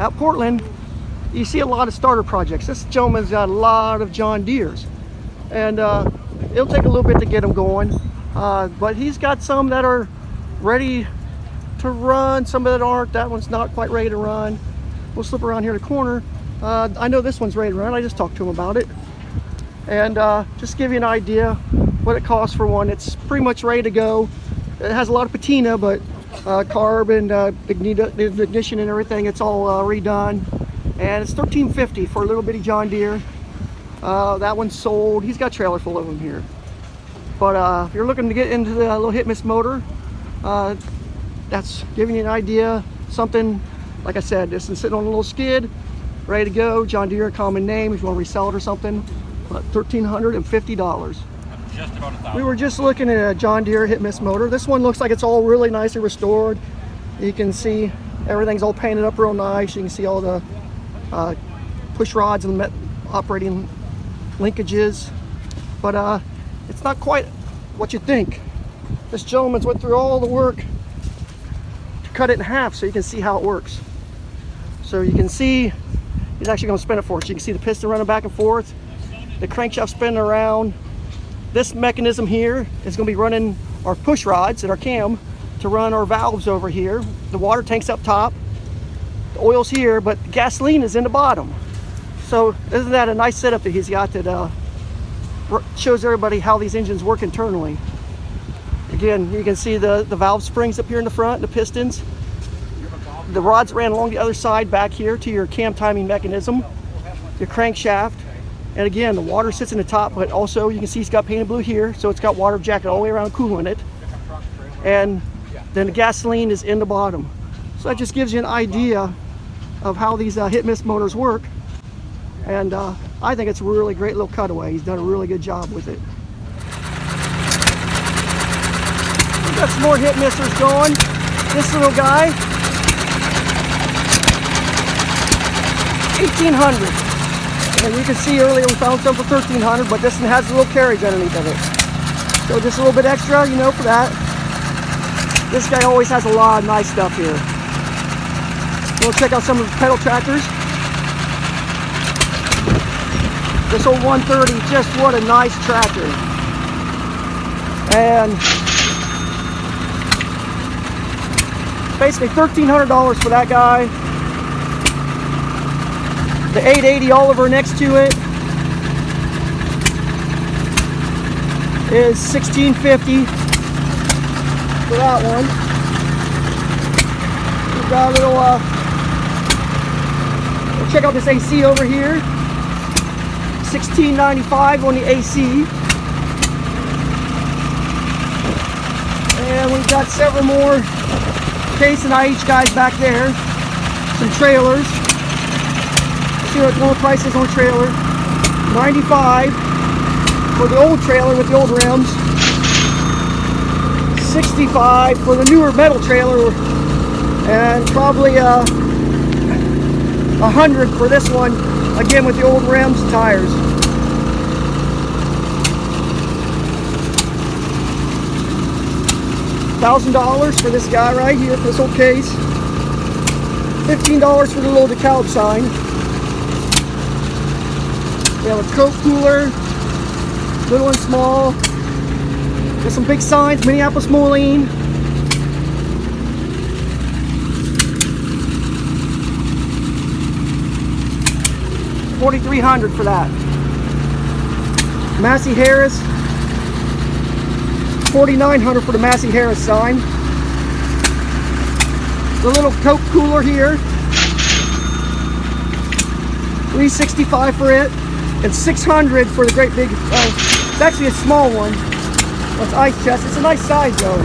at Portland, you see a lot of starter projects. This gentleman's got a lot of John Deeres, and it'll take a little bit to get them going, but he's got some that are ready to run, some that aren't. That one's not quite ready to run. We'll slip around here the corner. I know this one's ready to run. I just talked to him about it, and just give you an idea what it costs for one. It's pretty much ready to go. It has a lot of patina, but carb and ignition and everything, it's all redone, and it's $13.50 for a little bitty John Deere. That one's sold. He's got a trailer full of them here. But if you're looking to get into the little hit miss motor, that's giving you an idea. Something, like I said, this is sitting on a little skid, ready to go. John Deere, common name, if you want to resell it or something. $1,350. We were just looking at a John Deere hit miss motor. This one looks like it's all really nicely restored. You can see everything's all painted up real nice. You can see all the push rods and operating linkages, but it's not quite what you think. This gentleman's went through all the work to cut it in half so you can see how it works. So you can see he's actually going to spin it for us. You can see the piston running back and forth, the crankshaft spinning around. This mechanism here is going to be running our push rods and our cam to run our valves over here. The water tank's up top, the oil's here, but the gasoline is in the bottom. So isn't that a nice setup that he's got that shows everybody how these engines work internally. Again, you can see the valve springs up here in the front, the pistons. The rods ran along the other side back here to your cam timing mechanism, your crankshaft. And again, the water sits in the top, but also you can see it's got painted blue here, so it's got water jacket all the way around cooling it. And then the gasoline is in the bottom. So that just gives you an idea of how these hit miss motors work. And I think it's a really great little cutaway. He's done a really good job with it. We've got some more hit missers going. This little guy, 1,800. And you can see earlier we found some for 1,300, but this one has a little carriage underneath of it. So just a little bit extra, you know, for that. This guy always has a lot of nice stuff here. We'll check out some of the pedal tractors. This old 130, just what a nice tractor. And basically $1,300 for that guy. The 880 Oliver next to it is $1,650 for that one. We've got a little, we'll check out this AC over here. $16.95 on the AC. And we've got several more Case and IH guys back there. Some trailers. See what the price is on a trailer. $95 for the old trailer with the old rims. $65 for the newer metal trailer, and probably $100 for this one, again with the old rims and tires. $1,000 for this guy right here, for this old case. $15 for the little decal sign. We have a Coke cooler, little and small. There's some big signs, Minneapolis Moline. $4,300 for that. Massey Harris. $4,900 for the Massey Harris sign. The little Coke cooler here. $365 for it. And $600 for the great big, it's actually a small one. That's ice chest. It's a nice size though.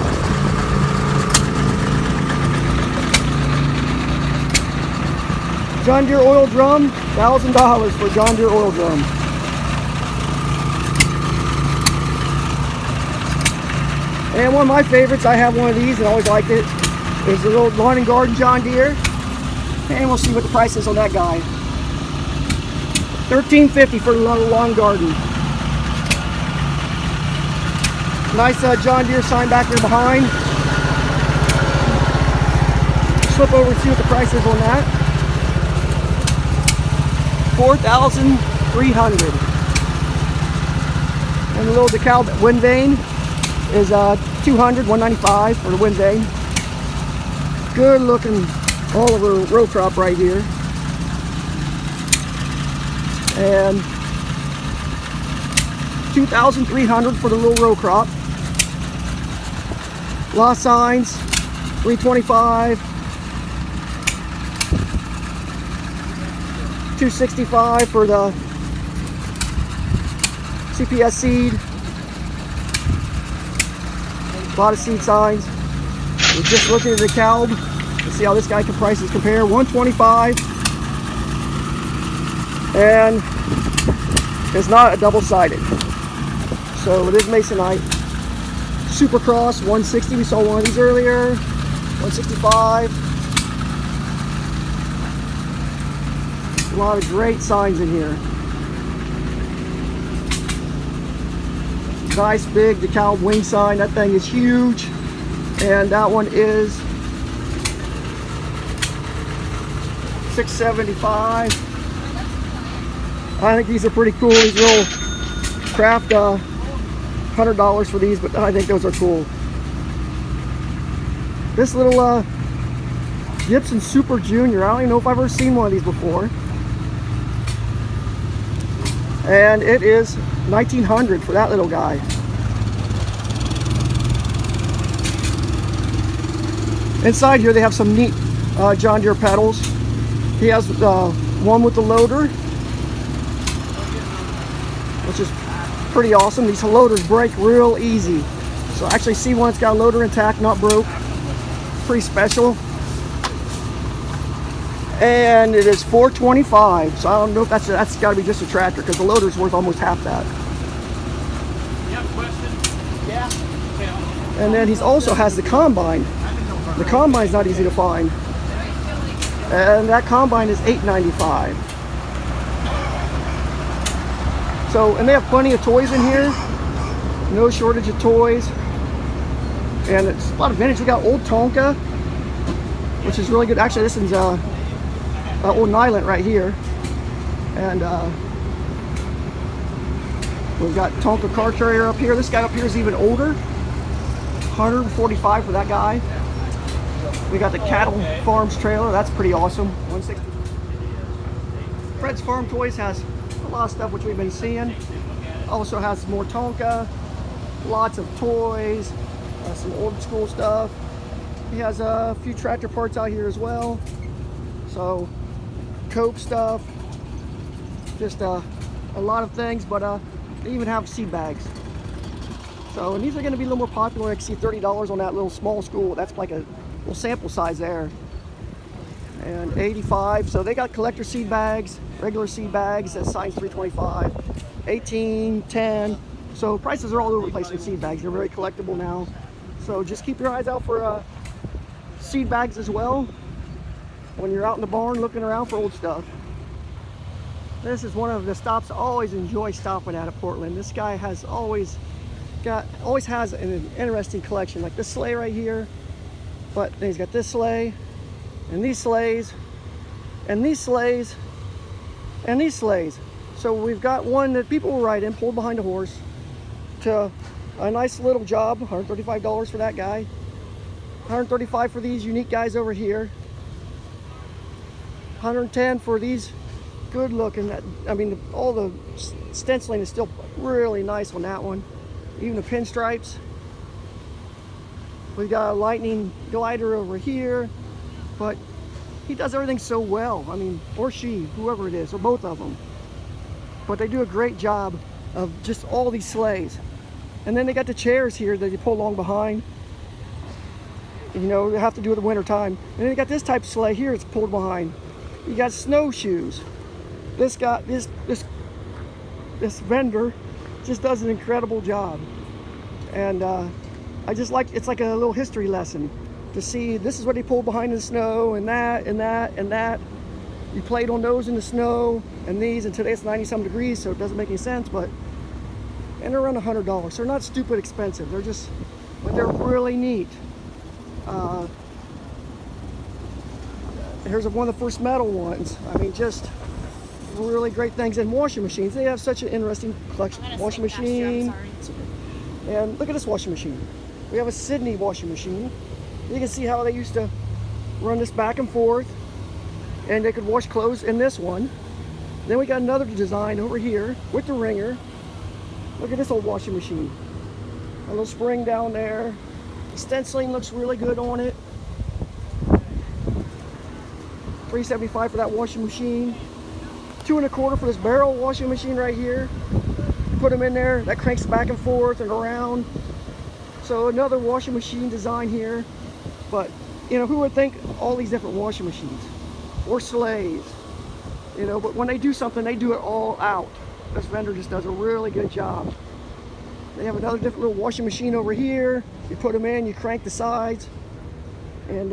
John Deere oil drum, $1,000 for John Deere oil drum. And one of my favorites, I have one of these and I always liked it, is the little lawn and garden John Deere. And we'll see what the price is on that guy. $13.50 for the lawn garden. Nice John Deere sign back there behind. Flip over and see what the price is on that. $4,300. And the little DeKalb wind vane is $200, $195 for the wind vane. Good looking all over row crop right here. And $2,300 for the little row crop. Lot signs, $325. $265 for the CPS seed. A lot of seed signs. We're just looking at the DeKalb. Let's see how this guy can prices compare. $125. And it's not a double-sided. So it is masonite. Supercross, $160. We saw one of these earlier. $165. A lot of great signs in here. Nice big DeKalb wing sign. That thing is huge. And that one is $675. I think these are pretty cool. These little craft, $100 for these, but I think those are cool. This little Gibson Super Junior. I don't even know if I've ever seen one of these before. And it is $1,900 for that little guy. Inside here they have some neat John Deere pedals. He has one with the loader, which is pretty awesome. These loaders break real easy. So I actually see one that's got a loader intact, not broke. Pretty special. And it is $425. So I don't know if that's got to be just a tractor, because the loader's worth almost half that. You have a question? Yeah. And then he also has the combine. The combine's not easy to find. And that combine is $895. So, and they have plenty of toys in here. No shortage of toys. And it's a lot of vintage. We got old Tonka, which is really good. Actually, this is old Nyland right here. And we've got Tonka car carrier up here. This guy up here is even older. $145 for that guy. We got the Cattle Farms trailer. That's pretty awesome. $160. Fred's Farm Toys has a lot of stuff which we've been seeing. Also has more Tonka, lots of toys, some old school stuff. He has a few tractor parts out here as well. So cope stuff, just a lot of things, but they even have seed bags. So, and these are going to be a little more popular. I can see $30 on that little small school. That's like a little sample size there. And $85. So they got collector seed bags, regular seed bags. That size $325, $18, $10. So prices are all over the place with seed bags. They're very collectible now. So just keep your eyes out for seed bags as well when you're out in the barn looking around for old stuff. This is one of the stops I always enjoy stopping at Portland. This guy has always has an interesting collection, like this sleigh right here. But then he's got this sleigh, and these sleighs, and these sleighs, and these sleighs. So we've got one that people will ride in, pulled behind a horse, to a nice little job, $135 for that guy. $135 for these unique guys over here. $110 for these good looking. I mean, all the stenciling is still really nice on that one. Even the pinstripes. We've got a lightning glider over here, but he does everything so well. I mean, or she, whoever it is, or both of them. But they do a great job of just all these sleighs. And then they got the chairs here that you pull along behind. You know, they have to do it in the winter time. And then they got this type of sleigh here, it's pulled behind. You got snowshoes. This vendor just does an incredible job. And I just like, it's like a little history lesson to see this is what he pulled behind in the snow, and that, and that, and that. You played on those in the snow, and these, and today it's 90-some degrees, so it doesn't make any sense, but, and they're around $100. So they're not stupid expensive. They're just, but they're really neat. Here's one of the first metal ones. I mean, just really great things. And washing machines, they have such an interesting collection. Washing machine. And look at this washing machine. We have a Sydney washing machine. You can see how they used to run this back and forth, and they could wash clothes in this one. Then we got another design over here with the wringer. Look at this old washing machine. A little spring down there. Stenciling looks really good on it. $375 for that washing machine. $2.25 for this barrel washing machine right here. You put them in there, that cranks back and forth and around. So another washing machine design here. But you know, who would think all these different washing machines or Sleighs? You know, but when they do something, they do it all out. This vendor just does a really good job. They have another different little washing machine over here. You put them in, you crank the sides, and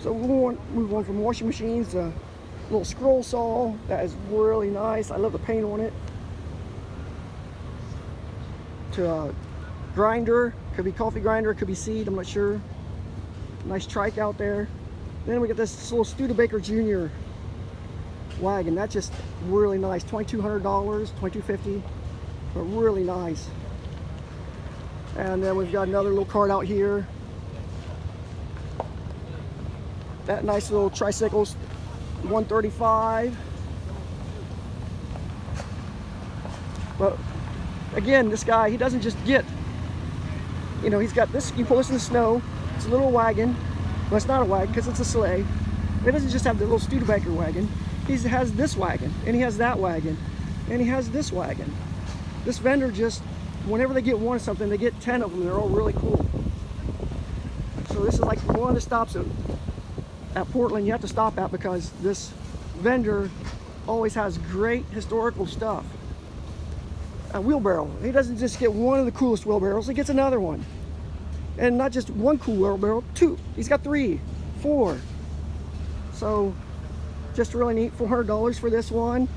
so we'll move on from washing machines to a little scroll saw. That is really nice. I love the paint on it. To a grinder, could be coffee grinder, could be seed, I'm not sure. Nice trike out there. Then we get this little Studebaker Jr. wagon. That's just really nice. $2,200, $2,250, but really nice. And then we've got another little cart out here. That nice little tricycle's $135. But again, this guy, he doesn't just get, you know, he's got this, you pull this in the snow, it's a little wagon. Well, it's not a wagon because it's a sleigh. He doesn't just have the little Studebaker wagon. He has this wagon, and he has that wagon, and he has this wagon. This vendor just, whenever they get one of something, they get 10 of them. They're all really cool. So this is like one of the stops at Portland you have to stop at, because this vendor always has great historical stuff. A wheelbarrow. He doesn't just get one of the coolest wheelbarrows, he gets another one. And not just one cool wheelbarrow, two. He's got 3, 4. So just really neat. $400 for this one,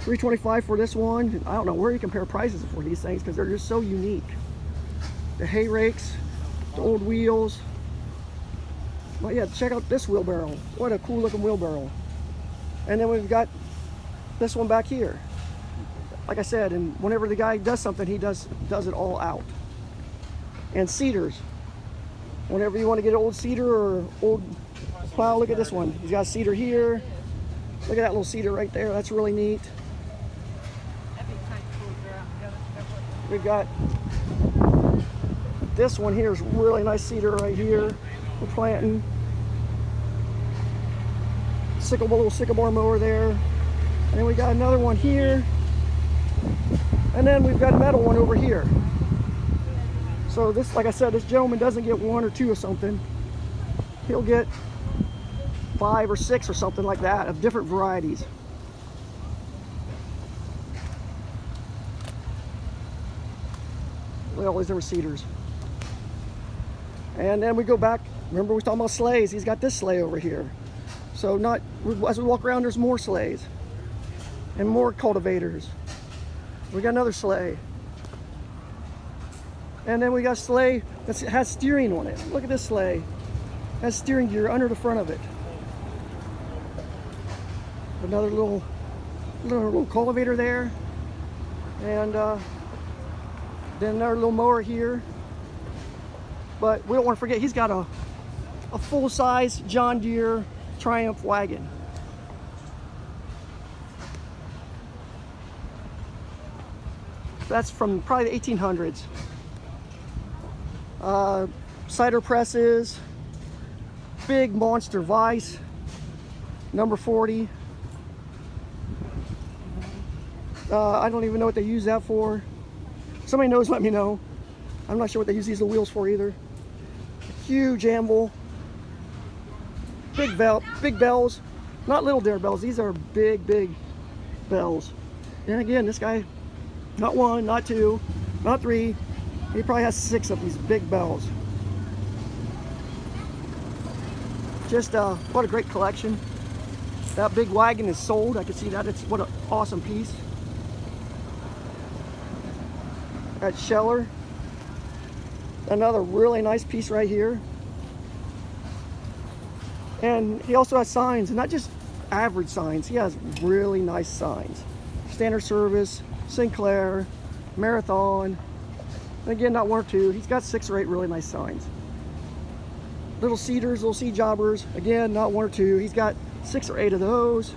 $325 for this one. I don't know where you compare prices for these things because they're just so unique. The hay rakes, the old wheels. But yeah, check out this wheelbarrow. What a cool looking wheelbarrow. And then we've got this one back here. Like I said, and whenever the guy does something, he does it all out. And cedars. Whenever you want to get an old cedar or old plow, look at this one. He's got a cedar here. Look at that little cedar right there. That's really neat. We've got this one here is really nice cedar right here. We're planting. Little sycamore mower there. And then we got another one here. And then we've got a metal one over here. So this, like I said, this gentleman doesn't get 1 or 2 of something. He'll get 5 or 6 or something like that of different varieties. Look at all these different cedars. And then we go back, remember we were talking about Sleighs. He's got this sleigh over here. So as we walk around, there's more Sleighs and more cultivators. We got another sleigh. And then we got a sleigh that has steering on it. Look at this sleigh. It has steering gear under the front of it. Another little cultivator there. And then another little mower here. But we don't want to forget, he's got a full-size John Deere Triumph wagon. That's from probably the 1800s. Cider presses, big monster vise, number 40. I don't even know what they use that for. Somebody knows, let me know. I'm not sure what they use these little wheels for either. Huge anvil, big bells, not little Deere bells. These are big bells. And again, this guy, not 1, not 2, not 3. He probably has 6 of these big bells. Just what a great collection. That big wagon is sold. I can see that. It's what an awesome piece. That sheller. Another really nice piece right here. And he also has signs, and not just average signs. He has really nice signs. Standard Service, Sinclair, Marathon. And again, not one or two. He's got 6 or 8 really nice signs. Little Cedars, little Seed Jobbers. Again, not one or two. He's got 6 or 8 of those.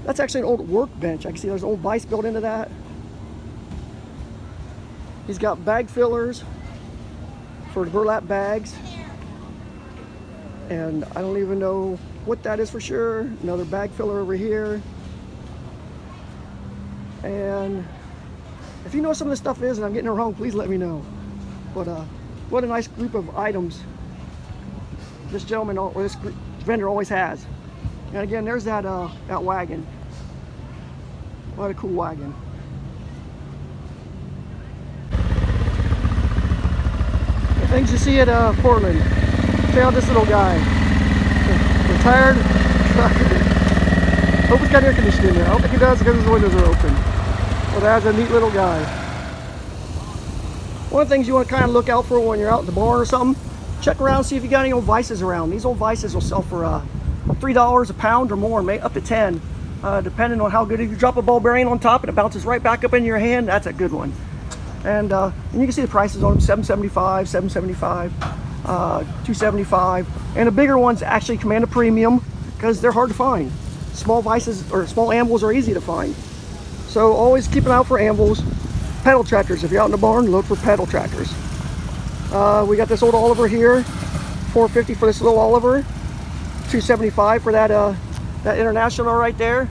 That's actually an old workbench. I can see there's an old vise built into that. He's got bag fillers for the burlap bags. And I don't even know what that is for sure. Another bag filler over here. And if you know what some of this stuff is and I'm getting it wrong, please let me know. But what a nice group of items this gentleman or this vendor always has. And again, there's that wagon. What a cool wagon. The things you see at Portland. Check out this little guy. Retired trucker. Hope it's got air conditioning in there. I don't think it does because his windows are open. Well, that's a neat little guy. One of the things you want to kind of look out for when you're out in the barn or something, check around, see if you got any old vices around. These old vices will sell for $3 a pound or more, up to 10, depending on how good. If you drop a ball bearing on top and it bounces right back up in your hand, that's a good one. And you can see the prices on them: $7.75, $7.75, $2.75, and the bigger ones actually command a premium because they're hard to find. Small vices or small anvils are easy to find, so always keep an eye out for anvils. Pedal tractors. If you're out in the barn, look for pedal tractors. We got this old Oliver here, $4.50 for this little Oliver, $2.75 for that that International right there.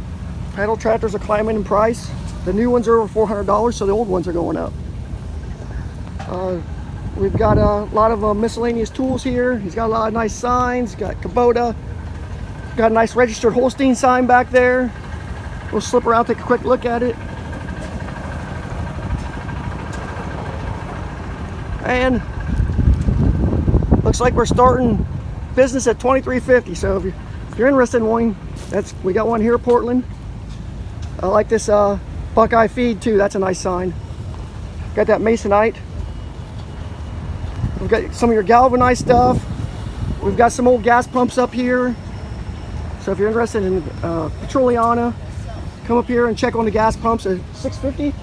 Pedal tractors are climbing in price. The new ones are over $400, so the old ones are going up. We've got a lot of miscellaneous tools here. He's got a lot of nice signs. Got Kubota. Got a nice registered Holstein sign back there. We'll slip around, take a quick look at it. And looks like we're starting business at $23.50. So if you're interested in one, we got one here at Portland. I like this Buckeye feed too. That's a nice sign. Got that masonite. We've got some of your galvanized stuff. We've got some old gas pumps up here. So if you're interested in Petroliana, come up here and check on the gas pumps at $6.50.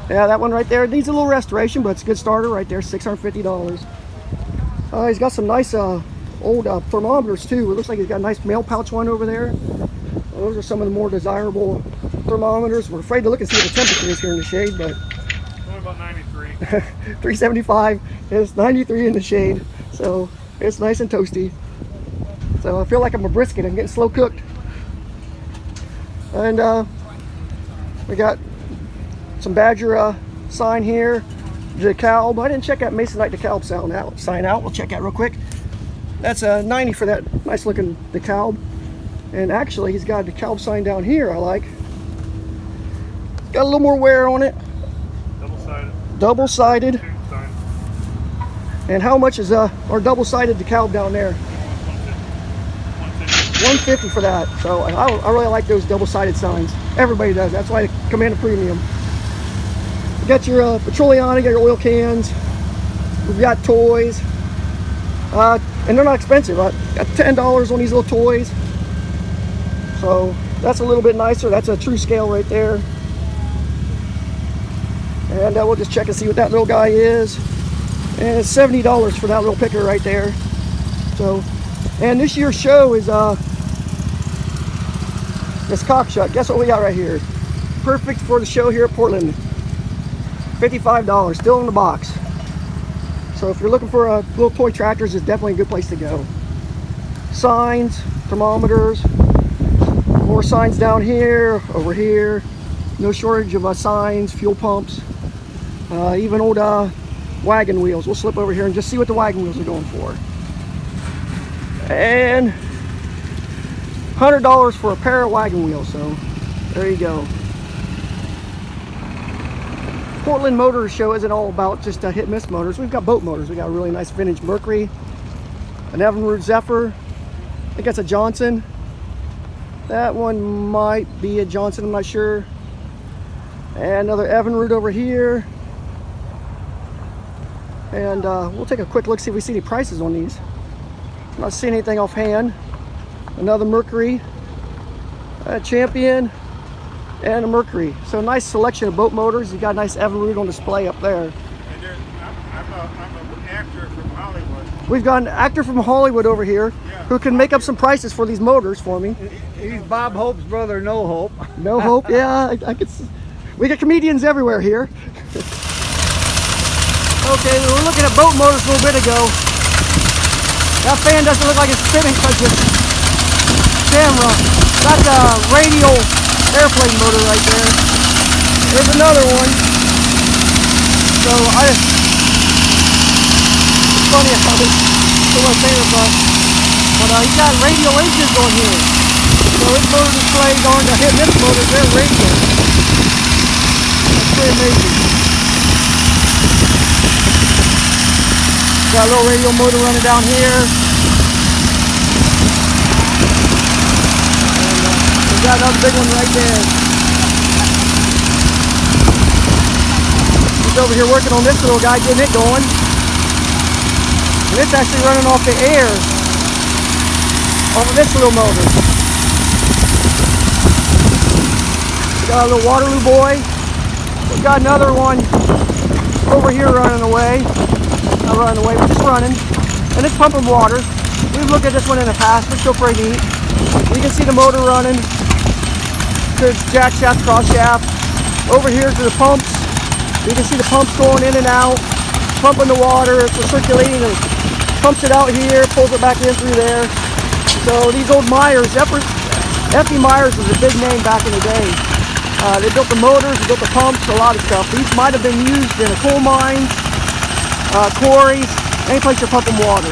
Yeah, that one right there needs a little restoration, but it's a good starter right there, $650. He's got some nice old thermometers too. It looks like he's got a nice mail pouch one over there. Those are some of the more desirable thermometers. We're afraid to look and see what the temperature is here in the shade, but only about 93. $3.75. It's 93 in the shade, so it's nice and toasty. So I feel like I'm a brisket. I'm getting slow cooked. And we got some Badger sign here. DeKalb. I didn't check that Masonite DeKalb sign out. We'll check that real quick. That's a 90 for that nice looking DeKalb. And actually, he's got a DeKalb sign down here I like. Got a little more wear on it. Double-sided. Double-sided. And how much is our double-sided DeKalb down there? $150 for that. So I really like those double-sided signs. Everybody does. That's why they command a premium. You got your Petroliana, you got your oil cans. We've got toys. And they're not expensive. I got $10 on these little toys. So that's a little bit nicer. That's a true scale right there. And we'll just check and see what that little guy is. And it's $70 for that little picker right there. So, and this year's show is this cockshut. Guess what we got right here? Perfect for the show here at Portland. $55, still in the box. So if you're looking for little toy tractors, it's definitely a good place to go. Signs, thermometers, more signs down here, over here. No shortage of signs, fuel pumps, even old wagon wheels. We'll slip over here and just see what the wagon wheels are going for. And $100 for a pair of wagon wheels. So there you go. Portland Motor Show isn't all about just hit and miss motors. We've got boat motors. We got a really nice vintage Mercury, an Evenrude Zephyr. I think that's a Johnson. That one might be a Johnson, I'm not sure. And another Evenrude over here. And we'll take a quick look, see if we see any prices on these. I'm not seeing anything offhand. Another Mercury. a Champion, and a Mercury. So nice selection of boat motors. You got a nice Evenrude on display up there. And I'm an actor from Hollywood. We've got an actor from Hollywood over here who can make up some prices for these motors for me. He's Bob Hope's brother, No Hope. No Hope, yeah, I could see. We got comedians everywhere here. Okay, we were looking at boat motors a little bit ago. That fan doesn't look like it's spinning because the camera. That's a Radial airplane motor right there. Here's another one. So funny how this container pump. But he's got radial engines on here. So his motor displays on to hit this motor, they're radial. That's pretty amazing. Got a little radial motor running down here. And we've got another big one right there. He's over here working on this little guy, getting it going. And it's actually running off the air on this little motor. We got a little Waterloo boy. We've got another one over here running away. Not running away, but just running. And it's pumping water. We've looked at this one in the past. It's still pretty neat. You can see the motor running. There's jack shaft, cross shaft. Over here to the pumps. You can see the pumps going in and out, pumping the water. It's circulating and pumps it out here, pulls it back in through there. So these old Meyers, F.E. Meyers was a big name back in the day. They built the motors, they built the pumps, a lot of stuff. These might have been used in a coal mines, quarries, any place you're pumping water.